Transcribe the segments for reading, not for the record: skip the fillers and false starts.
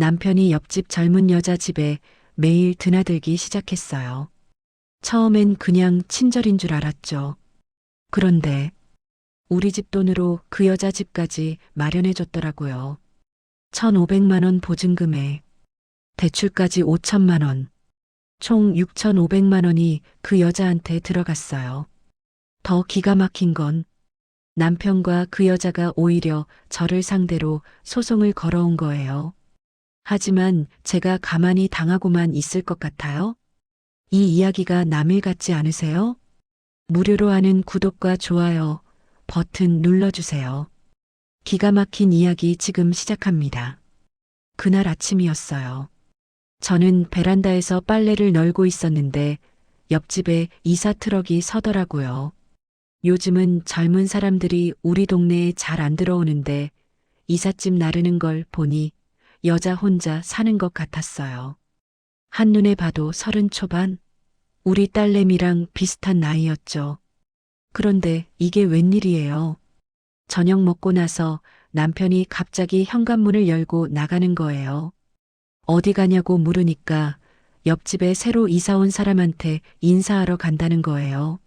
남편이 옆집 젊은 여자 집에 매일 드나들기 시작했어요. 처음엔 그냥 친절인 줄 알았죠. 그런데 우리 집 돈으로 그 여자 집까지 마련해 줬더라고요. 1,500만 원 보증금에 대출까지 5천만 원, 총 6,500만 원이 그 여자한테 들어갔어요. 더 기가 막힌 건 남편과 그 여자가 오히려 저를 상대로 소송을 걸어온 거예요. 하지만 제가 가만히 당하고만 있을 것 같아요? 이 이야기가 남일 같지 않으세요? 무료로 하는 구독과 좋아요 버튼 눌러주세요. 기가 막힌 이야기 지금 시작합니다. 그날 아침이었어요. 저는 베란다에서 빨래를 널고 있었는데 옆집에 이사 트럭이 서더라고요. 요즘은 젊은 사람들이 우리 동네에 잘 안 들어오는데 이삿짐 나르는 걸 보니 여자 혼자 사는 것 같았어요. 한눈에 봐도 30 초반? 우리 딸내미랑 비슷한 나이였죠. 그런데 이게 웬일이에요? 저녁 먹고 나서 남편이 갑자기 현관문을 열고 나가는 거예요. 어디 가냐고 물으니까 옆집에 새로 이사 온 사람한테 인사하러 간다는 거예요.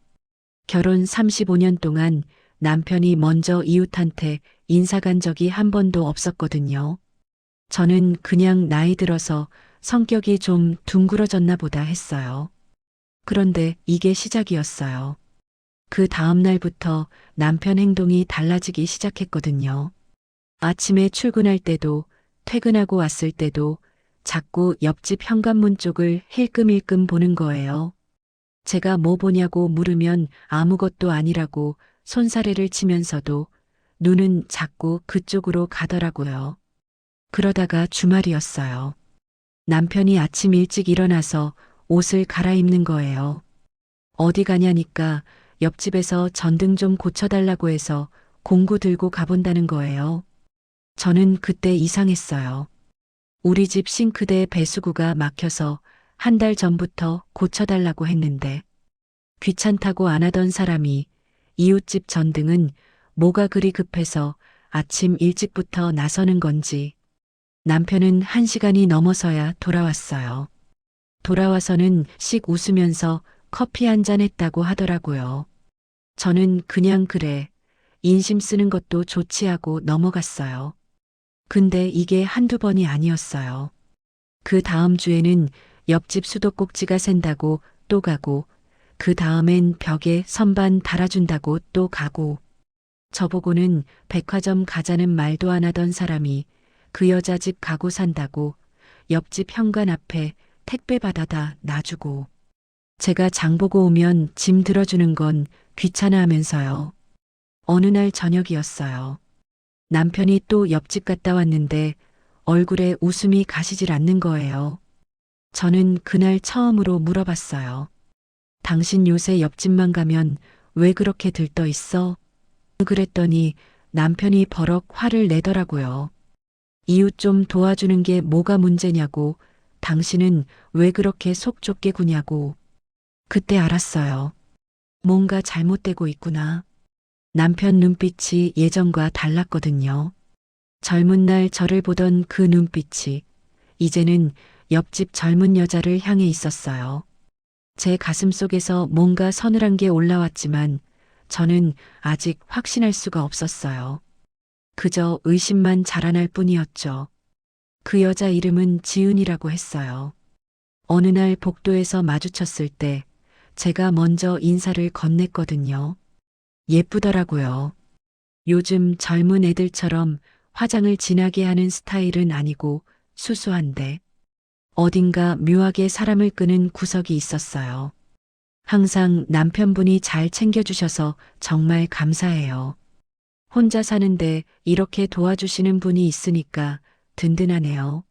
결혼 35년 동안 남편이 먼저 이웃한테 인사 간 적이 한 번도 없었거든요. 저는 그냥 나이 들어서 성격이 좀 둥그러졌나 보다 했어요. 그런데 이게 시작이었어요. 그 다음 날부터 남편 행동이 달라지기 시작했거든요. 아침에 출근할 때도 퇴근하고 왔을 때도 자꾸 옆집 현관문 쪽을 힐끔힐끔 보는 거예요. 제가 뭐 보냐고 물으면 아무것도 아니라고 손사래를 치면서도 눈은 자꾸 그쪽으로 가더라고요. 그러다가 주말이었어요. 남편이 아침 일찍 일어나서 옷을 갈아입는 거예요. 어디 가냐니까 옆집에서 전등 좀 고쳐달라고 해서 공구 들고 가본다는 거예요. 저는 그때 이상했어요. 우리 집 싱크대 배수구가 막혀서 한 달 전부터 고쳐달라고 했는데 귀찮다고 안 하던 사람이 이웃집 전등은 뭐가 그리 급해서 아침 일찍부터 나서는 건지 남편은 1시간이 넘어서야 돌아왔어요. 돌아와서는 씩 웃으면서 커피 한 잔 했다고 하더라고요. 저는 그냥 그래, 인심 쓰는 것도 좋지 하고 넘어갔어요. 근데 이게 한두 번이 아니었어요. 그 다음 주에는 옆집 수도꼭지가 샌다고 또 가고, 그 다음엔 벽에 선반 달아준다고 또 가고, 저보고는 백화점 가자는 말도 안 하던 사람이 그 여자 집 가고 산다고 옆집 현관 앞에 택배 받아다 놔주고, 제가 장 보고 오면 짐 들어주는 건 귀찮아 하면서요. 어느 날 저녁이었어요. 남편이 또 옆집 갔다 왔는데 얼굴에 웃음이 가시질 않는 거예요. 저는 그날 처음으로 물어봤어요. 당신 요새 옆집만 가면 왜 그렇게 들떠 있어? 그랬더니 남편이 버럭 화를 내더라고요. 이웃 좀 도와주는 게 뭐가 문제냐고, 당신은 왜 그렇게 속 좁게 구냐고. 그때 알았어요. 뭔가 잘못되고 있구나. 남편 눈빛이 예전과 달랐거든요. 젊은 날 저를 보던 그 눈빛이 이제는 옆집 젊은 여자를 향해 있었어요. 제 가슴 속에서 뭔가 서늘한 게 올라왔지만 저는 아직 확신할 수가 없었어요. 그저 의심만 자라날 뿐이었죠. 그 여자 이름은 지은이라고 했어요. 어느 날 복도에서 마주쳤을 때 제가 먼저 인사를 건넸거든요. 예쁘더라고요. 요즘 젊은 애들처럼 화장을 진하게 하는 스타일은 아니고 수수한데 어딘가 묘하게 사람을 끄는 구석이 있었어요. 항상 남편분이 잘 챙겨주셔서 정말 감사해요. 혼자 사는데 이렇게 도와주시는 분이 있으니까 든든하네요.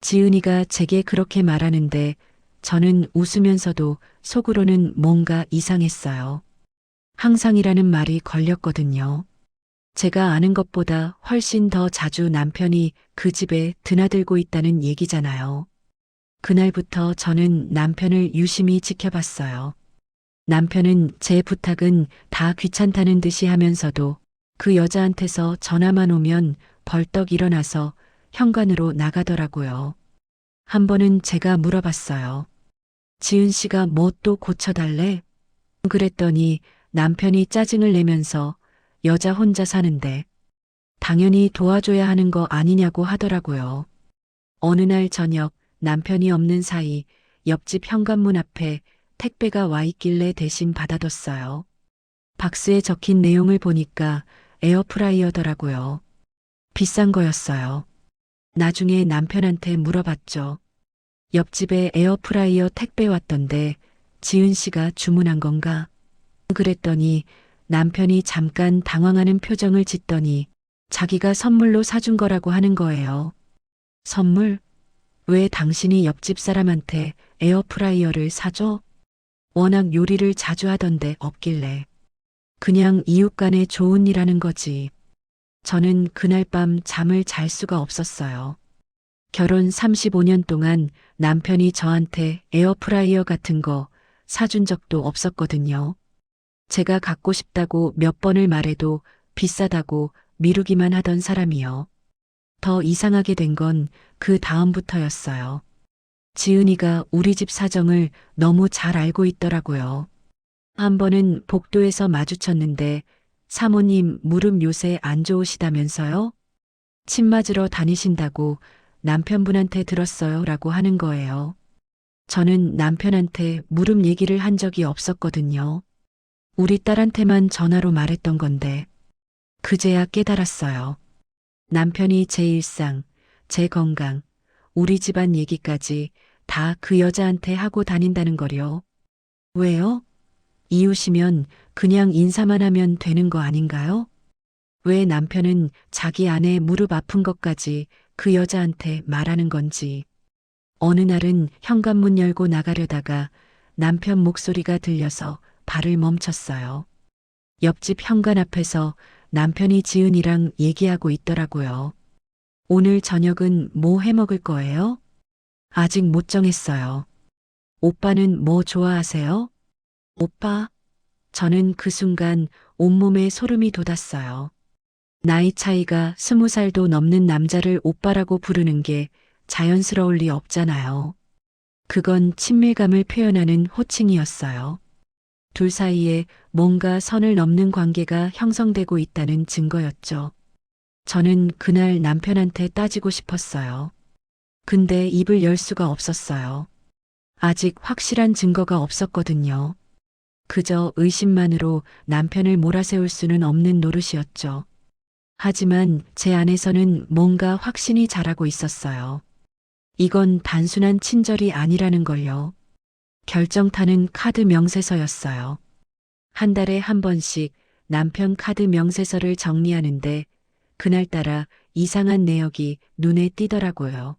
지은이가 제게 그렇게 말하는데 저는 웃으면서도 속으로는 뭔가 이상했어요. 항상이라는 말이 걸렸거든요. 제가 아는 것보다 훨씬 더 자주 남편이 그 집에 드나들고 있다는 얘기잖아요. 그날부터 저는 남편을 유심히 지켜봤어요. 남편은 제 부탁은 다 귀찮다는 듯이 하면서도 그 여자한테서 전화만 오면 벌떡 일어나서 현관으로 나가더라고요. 한 번은 제가 물어봤어요. 지은 씨가 뭐 또 고쳐달래? 그랬더니 남편이 짜증을 내면서 여자 혼자 사는데 당연히 도와줘야 하는 거 아니냐고 하더라고요. 어느 날 저녁 남편이 없는 사이 옆집 현관문 앞에 택배가 와 있길래 대신 받아뒀어요. 박스에 적힌 내용을 보니까 에어프라이어더라고요. 비싼 거였어요. 나중에 남편한테 물어봤죠. 옆집에 에어프라이어 택배 왔던데 지은 씨가 주문한 건가? 그랬더니 남편이 잠깐 당황하는 표정을 짓더니 자기가 선물로 사준 거라고 하는 거예요. 선물? 왜 당신이 옆집 사람한테 에어프라이어를 사줘? 워낙 요리를 자주 하던데 없길래. 그냥 이웃 간에 좋은 일 하는 거지. 저는 그날 밤 잠을 잘 수가 없었어요. 결혼 35년 동안 남편이 저한테 에어프라이어 같은 거 사준 적도 없었거든요. 제가 갖고 싶다고 몇 번을 말해도 비싸다고 미루기만 하던 사람이요. 더 이상하게 된 건 그 다음부터였어요. 지은이가 우리 집 사정을 너무 잘 알고 있더라고요. 한 번은 복도에서 마주쳤는데 사모님 무릎 요새 안 좋으시다면서요? 침 맞으러 다니신다고 남편분한테 들었어요 라고 하는 거예요. 저는 남편한테 무릎 얘기를 한 적이 없었거든요. 우리 딸한테만 전화로 말했던 건데 그제야 깨달았어요. 남편이 제 일상, 제 건강, 우리 집안 얘기까지 다 그 여자한테 하고 다닌다는 거요. 왜요? 이웃이면 그냥 인사만 하면 되는 거 아닌가요? 왜 남편은 자기 아내 무릎 아픈 것까지 그 여자한테 말하는 건지. 어느 날은 현관문 열고 나가려다가 남편 목소리가 들려서 발을 멈췄어요. 옆집 현관 앞에서 남편이 지은이랑 얘기하고 있더라고요. 오늘 저녁은 뭐 해 먹을 거예요? 아직 못 정했어요. 오빠는 뭐 좋아하세요? 오빠? 저는 그 순간 온몸에 소름이 돋았어요. 나이 차이가 20살도 넘는 남자를 오빠라고 부르는 게 자연스러울 리 없잖아요. 그건 친밀감을 표현하는 호칭이었어요. 둘 사이에 뭔가 선을 넘는 관계가 형성되고 있다는 증거였죠. 저는 그날 남편한테 따지고 싶었어요. 근데 입을 열 수가 없었어요. 아직 확실한 증거가 없었거든요. 그저 의심만으로 남편을 몰아세울 수는 없는 노릇이었죠. 하지만 제 안에서는 뭔가 확신이 자라고 있었어요. 이건 단순한 친절이 아니라는 걸요. 결정타는 카드 명세서였어요. 한 달에 한 번씩 남편 카드 명세서를 정리하는데 그날따라 이상한 내역이 눈에 띄더라고요.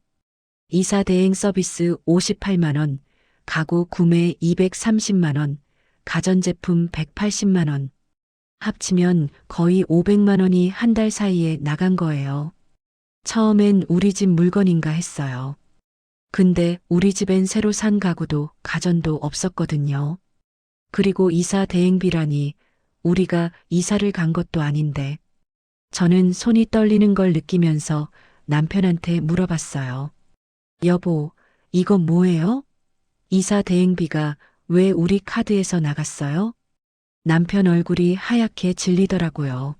이사 대행 서비스 58만 원, 가구 구매 230만 원, 가전제품 180만 원. 합치면 거의 500만 원이 한 달 사이에 나간 거예요. 처음엔 우리 집 물건인가 했어요. 근데 우리 집엔 새로 산 가구도 가전도 없었거든요. 그리고 이사 대행비라니 우리가 이사를 간 것도 아닌데 저는 손이 떨리는 걸 느끼면서 남편한테 물어봤어요. 여보, 이거 뭐예요? 이사 대행비가 왜 우리 카드에서 나갔어요? 남편 얼굴이 하얗게 질리더라고요.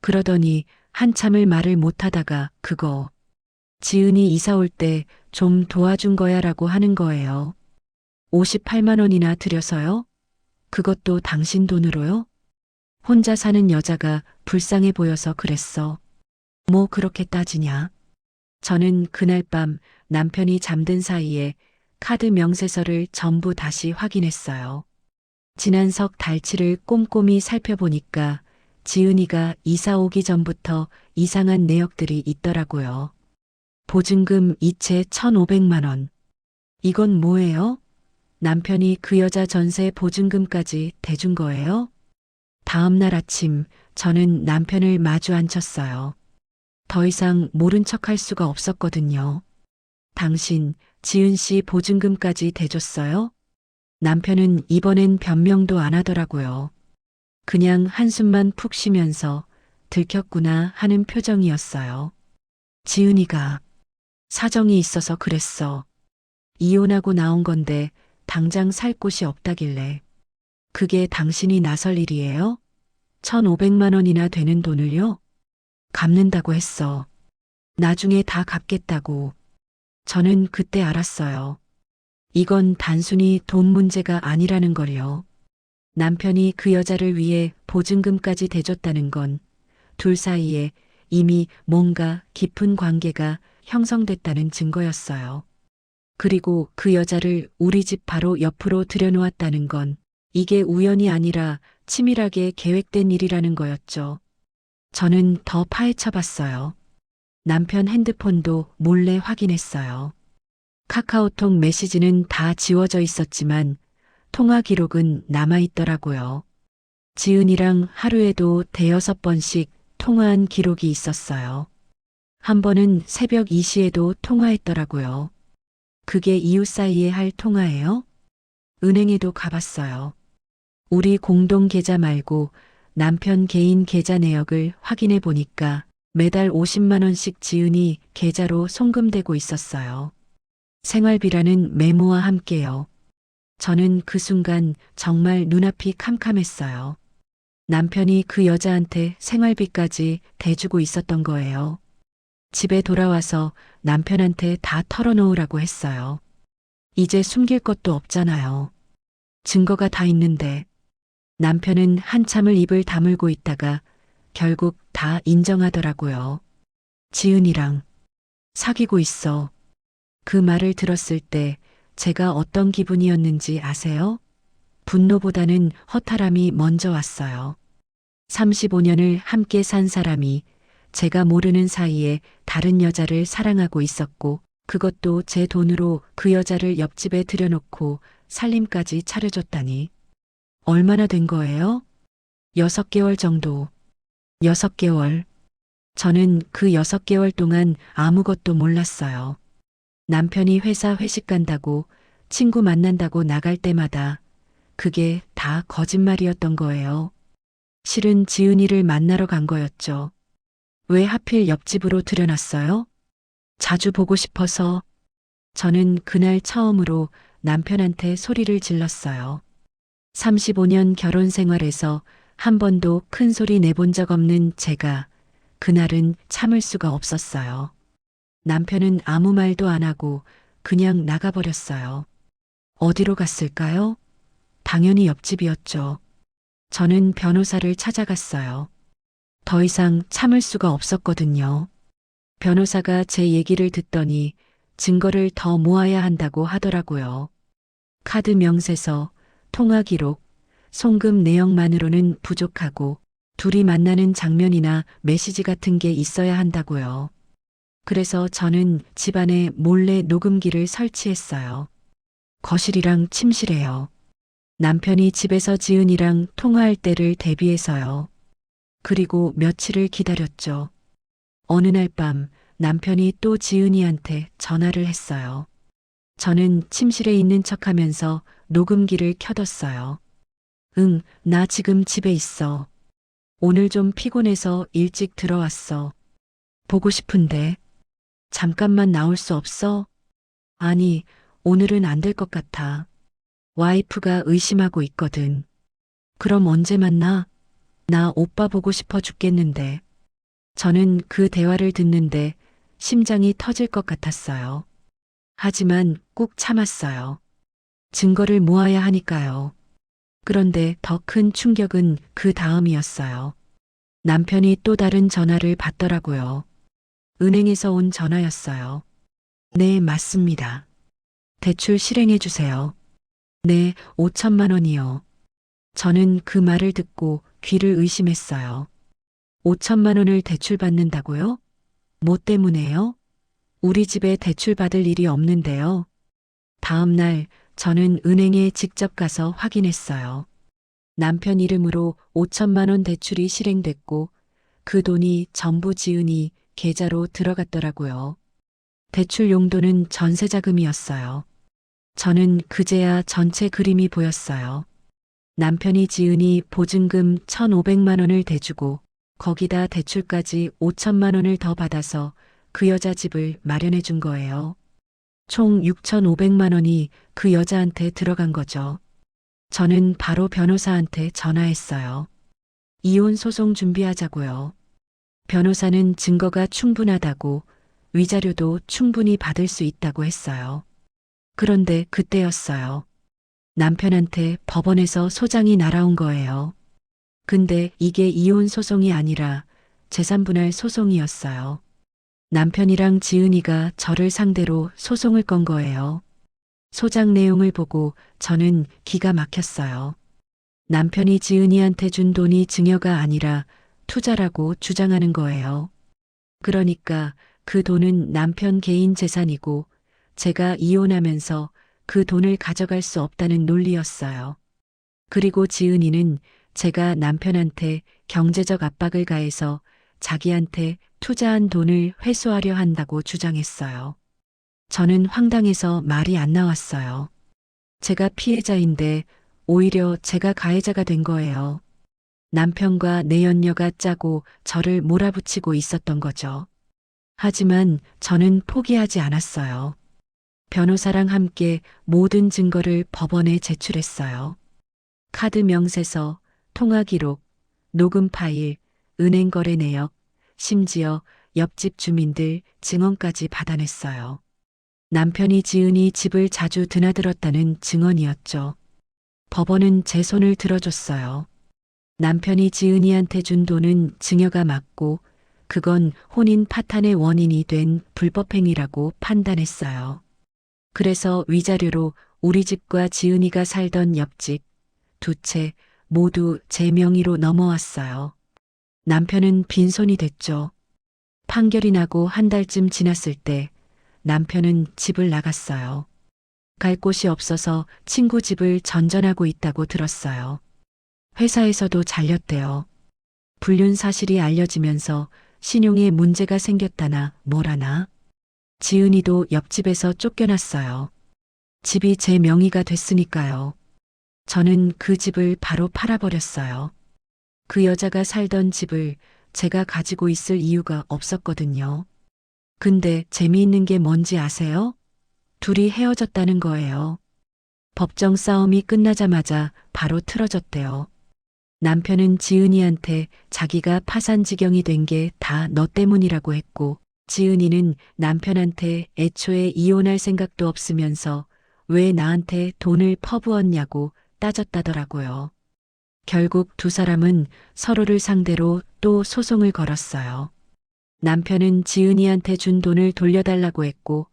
그러더니 한참을 말을 못하다가 그거 지은이 이사 올 때 좀 도와준 거야 라고 하는 거예요. 58만 원이나 들여서요? 그것도 당신 돈으로요? 혼자 사는 여자가 불쌍해 보여서 그랬어. 뭐 그렇게 따지냐? 저는 그날 밤 남편이 잠든 사이에 카드 명세서를 전부 다시 확인했어요. 지난 석 달치를 꼼꼼히 살펴보니까 지은이가 이사 오기 전부터 이상한 내역들이 있더라고요. 보증금 이체 1,500만 원. 이건 뭐예요? 남편이 그 여자 전세 보증금까지 대준 거예요? 다음 날 아침 저는 남편을 마주 앉혔어요. 더 이상 모른 척할 수가 없었거든요. 당신 지은 씨 보증금까지 대줬어요? 남편은 이번엔 변명도 안 하더라고요. 그냥 한숨만 푹 쉬면서 들켰구나 하는 표정이었어요. 지은이가 사정이 있어서 그랬어. 이혼하고 나온 건데 당장 살 곳이 없다길래. 그게 당신이 나설 일이에요? 1,500만 원이나 되는 돈을요? 갚는다고 했어. 나중에 다 갚겠다고. 저는 그때 알았어요. 이건 단순히 돈 문제가 아니라는 걸요. 남편이 그 여자를 위해 보증금까지 대줬다는 건 둘 사이에 이미 뭔가 깊은 관계가 형성됐다는 증거였어요. 그리고 그 여자를 우리 집 바로 옆으로 들여놓았다는 건 이게 우연이 아니라 치밀하게 계획된 일이라는 거였죠. 저는 더 파헤쳐 봤어요. 남편 핸드폰도 몰래 확인했어요. 카카오톡 메시지는 다 지워져 있었지만 통화 기록은 남아있더라고요. 지은이랑 하루에도 대여섯 번씩 통화한 기록이 있었어요. 한 번은 새벽 2시에도 통화했더라고요. 그게 이웃 사이에 할 통화예요? 은행에도 가봤어요. 우리 공동 계좌 말고 남편 개인 계좌 내역을 확인해 보니까 매달 50만 원씩 지은이 계좌로 송금되고 있었어요. 생활비라는 메모와 함께요. 저는 그 순간 정말 눈앞이 캄캄했어요. 남편이 그 여자한테 생활비까지 대주고 있었던 거예요. 집에 돌아와서 남편한테 다 털어놓으라고 했어요. 이제 숨길 것도 없잖아요. 증거가 다 있는데. 남편은 한참을 입을 다물고 있다가 결국 다 인정하더라고요. 지은이랑 사귀고 있어. 그 말을 들었을 때 제가 어떤 기분이었는지 아세요? 분노보다는 허탈함이 먼저 왔어요. 35년을 함께 산 사람이 제가 모르는 사이에 다른 여자를 사랑하고 있었고 그것도 제 돈으로 그 여자를 옆집에 들여놓고 살림까지 차려줬다니. 얼마나 된 거예요? 6개월 정도. 6개월. 저는 그 6개월 동안 아무것도 몰랐어요. 남편이 회사 회식 간다고 친구 만난다고 나갈 때마다 그게 다 거짓말이었던 거예요. 실은 지은이를 만나러 간 거였죠. 왜 하필 옆집으로 들여놨어요? 자주 보고 싶어서. 저는 그날 처음으로 남편한테 소리를 질렀어요. 35년 결혼 생활에서 한 번도 큰 소리 내본 적 없는 제가 그날은 참을 수가 없었어요. 남편은 아무 말도 안 하고 그냥 나가버렸어요. 어디로 갔을까요? 당연히 옆집이었죠. 저는 변호사를 찾아갔어요. 더 이상 참을 수가 없었거든요. 변호사가 제 얘기를 듣더니 증거를 더 모아야 한다고 하더라고요. 카드 명세서, 통화 기록, 송금 내역만으로는 부족하고 둘이 만나는 장면이나 메시지 같은 게 있어야 한다고요. 그래서 저는 집안에 몰래 녹음기를 설치했어요. 거실이랑 침실에요. 남편이 집에서 지은이랑 통화할 때를 대비해서요. 그리고 며칠을 기다렸죠. 어느 날 밤 남편이 또 지은이한테 전화를 했어요. 저는 침실에 있는 척하면서 녹음기를 켜뒀어요. 응, 나 지금 집에 있어. 오늘 좀 피곤해서 일찍 들어왔어. 보고 싶은데. 잠깐만 나올 수 없어? 아니, 오늘은 안 될 것 같아. 와이프가 의심하고 있거든. 그럼 언제 만나? 나 오빠 보고 싶어 죽겠는데. 저는 그 대화를 듣는데 심장이 터질 것 같았어요. 하지만 꾹 참았어요. 증거를 모아야 하니까요. 그런데 더 큰 충격은 그 다음이었어요. 남편이 또 다른 전화를 받더라고요. 은행에서 온 전화였어요. 네, 맞습니다. 대출 실행해 주세요. 네, 5천만 원이요. 저는 그 말을 듣고 귀를 의심했어요. 5천만 원을 대출받는다고요? 뭐 때문에요? 우리 집에 대출받을 일이 없는데요. 다음 날 저는 은행에 직접 가서 확인했어요. 남편 이름으로 5천만 원 대출이 실행됐고 그 돈이 전부 지은이 계좌로 들어갔더라고요. 대출 용도는 전세자금이었어요. 저는 그제야 전체 그림이 보였어요. 남편이 지은이 보증금 1,500만 원을 대주고 거기다 대출까지 5천만 원을 더 받아서 그 여자 집을 마련해 준 거예요. 총 6,500만 원이 그 여자한테 들어간 거죠. 저는 바로 변호사한테 전화했어요. 이혼 소송 준비하자고요. 변호사는 증거가 충분하다고 위자료도 충분히 받을 수 있다고 했어요. 그런데 그때였어요. 남편한테 법원에서 소장이 날아온 거예요. 근데 이게 이혼 소송이 아니라 재산분할 소송이었어요. 남편이랑 지은이가 저를 상대로 소송을 건 거예요. 소장 내용을 보고 저는 기가 막혔어요. 남편이 지은이한테 준 돈이 증여가 아니라 투자라고 주장하는 거예요. 그러니까 그 돈은 남편 개인 재산이고 제가 이혼하면서 그 돈을 가져갈 수 없다는 논리였어요. 그리고 지은이는 제가 남편한테 경제적 압박을 가해서 자기한테 투자한 돈을 회수하려 한다고 주장했어요. 저는 황당해서 말이 안 나왔어요. 제가 피해자인데 오히려 제가 가해자가 된 거예요. 남편과 내연녀가 짜고 저를 몰아붙이고 있었던 거죠. 하지만 저는 포기하지 않았어요. 변호사랑 함께 모든 증거를 법원에 제출했어요. 카드 명세서, 통화 기록, 녹음 파일, 은행 거래 내역, 심지어 옆집 주민들 증언까지 받아냈어요. 남편이 지은이 집을 자주 드나들었다는 증언이었죠. 법원은 제 손을 들어줬어요. 남편이 지은이한테 준 돈은 증여가 맞고 그건 혼인 파탄의 원인이 된 불법행위라고 판단했어요. 그래서 위자료로 우리 집과 지은이가 살던 옆집 두 채 모두 제 명의로 넘어왔어요. 남편은 빈손이 됐죠. 판결이 나고 한 달쯤 지났을 때 남편은 집을 나갔어요. 갈 곳이 없어서 친구 집을 전전하고 있다고 들었어요. 회사에서도 잘렸대요. 불륜 사실이 알려지면서 신용에 문제가 생겼다나 뭐라나. 지은이도 옆집에서 쫓겨났어요. 집이 제 명의가 됐으니까요. 저는 그 집을 바로 팔아버렸어요. 그 여자가 살던 집을 제가 가지고 있을 이유가 없었거든요. 근데 재미있는 게 뭔지 아세요? 둘이 헤어졌다는 거예요. 법정 싸움이 끝나자마자 바로 틀어졌대요. 남편은 지은이한테 자기가 파산 지경이 된 게 다 너 때문이라고 했고, 지은이는 남편한테 애초에 이혼할 생각도 없으면서 왜 나한테 돈을 퍼부었냐고 따졌다더라고요. 결국 두 사람은 서로를 상대로 또 소송을 걸었어요. 남편은 지은이한테 준 돈을 돌려달라고 했고,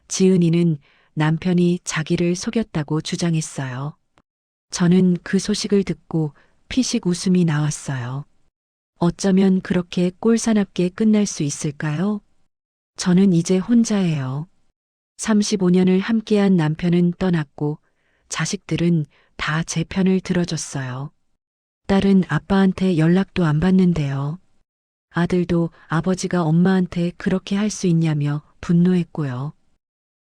지은이는 남편이 자기를 속였다고 주장했어요. 저는 그 소식을 듣고 피식 웃음이 나왔어요. 어쩌면 그렇게 꼴사납게 끝날 수 있을까요? 저는 이제 혼자예요. 35년을 함께한 남편은 떠났고 자식들은 다 제 편을 들어줬어요. 딸은 아빠한테 연락도 안 받는데요. 아들도 아버지가 엄마한테 그렇게 할 수 있냐며 분노했고요.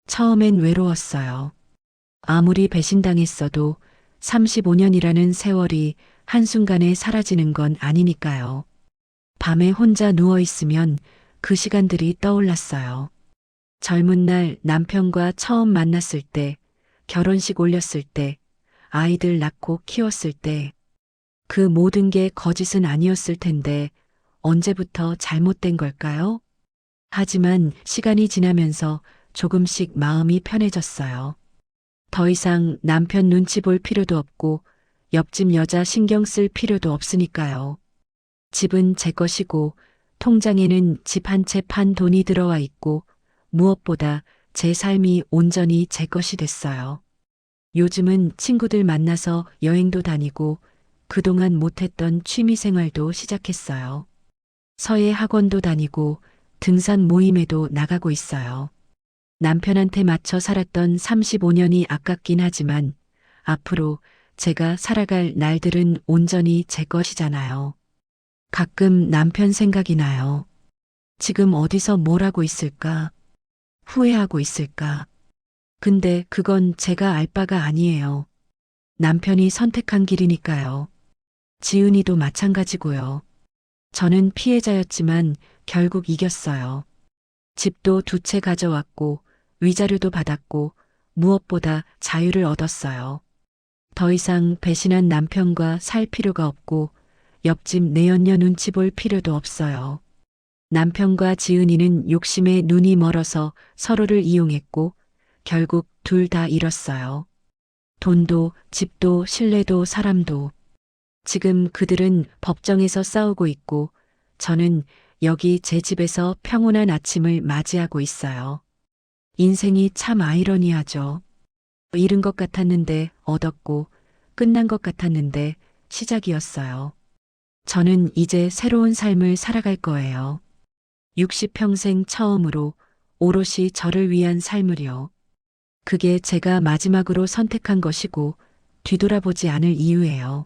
처음엔 외로웠어요. 아무리 배신당했어도 35년이라는 세월이 한순간에 사라지는 건 아니니까요. 밤에 혼자 누워있으면 그 시간들이 떠올랐어요. 젊은 날 남편과 처음 만났을 때, 결혼식 올렸을 때, 아이들 낳고 키웠을 때, 그 모든 게 거짓은 아니었을 텐데 언제부터 잘못된 걸까요? 하지만 시간이 지나면서 조금씩 마음이 편해졌어요. 더 이상 남편 눈치 볼 필요도 없고 옆집 여자 신경 쓸 필요도 없으니까요. 집은 제 것이고 통장에는 집 한 채 판 돈이 들어와 있고 무엇보다 제 삶이 온전히 제 것이 됐어요. 요즘은 친구들 만나서 여행도 다니고 그동안 못했던 취미 생활도 시작했어요. 서예 학원도 다니고 등산 모임에도 나가고 있어요. 남편한테 맞춰 살았던 35년이 아깝긴 하지만 앞으로 제가 살아갈 날들은 온전히 제 것이잖아요. 가끔 남편 생각이 나요. 지금 어디서 뭘 하고 있을까? 후회하고 있을까? 근데 그건 제가 알 바가 아니에요. 남편이 선택한 길이니까요. 지은이도 마찬가지고요. 저는 피해자였지만 결국 이겼어요. 집도 2채 가져왔고 위자료도 받았고 무엇보다 자유를 얻었어요. 더 이상 배신한 남편과 살 필요가 없고 옆집 내연녀 눈치 볼 필요도 없어요. 남편과 지은이는 욕심에 눈이 멀어서 서로를 이용했고 결국 둘 다 잃었어요. 돈도 집도 신뢰도 사람도. 지금 그들은 법정에서 싸우고 있고 저는 여기 제 집에서 평온한 아침을 맞이하고 있어요. 인생이 참 아이러니하죠. 잃은 것 같았는데 얻었고 끝난 것 같았는데 시작이었어요. 저는 이제 새로운 삶을 살아갈 거예요. 60평생 처음으로 오롯이 저를 위한 삶을요. 그게 제가 마지막으로 선택한 것이고 뒤돌아보지 않을 이유예요.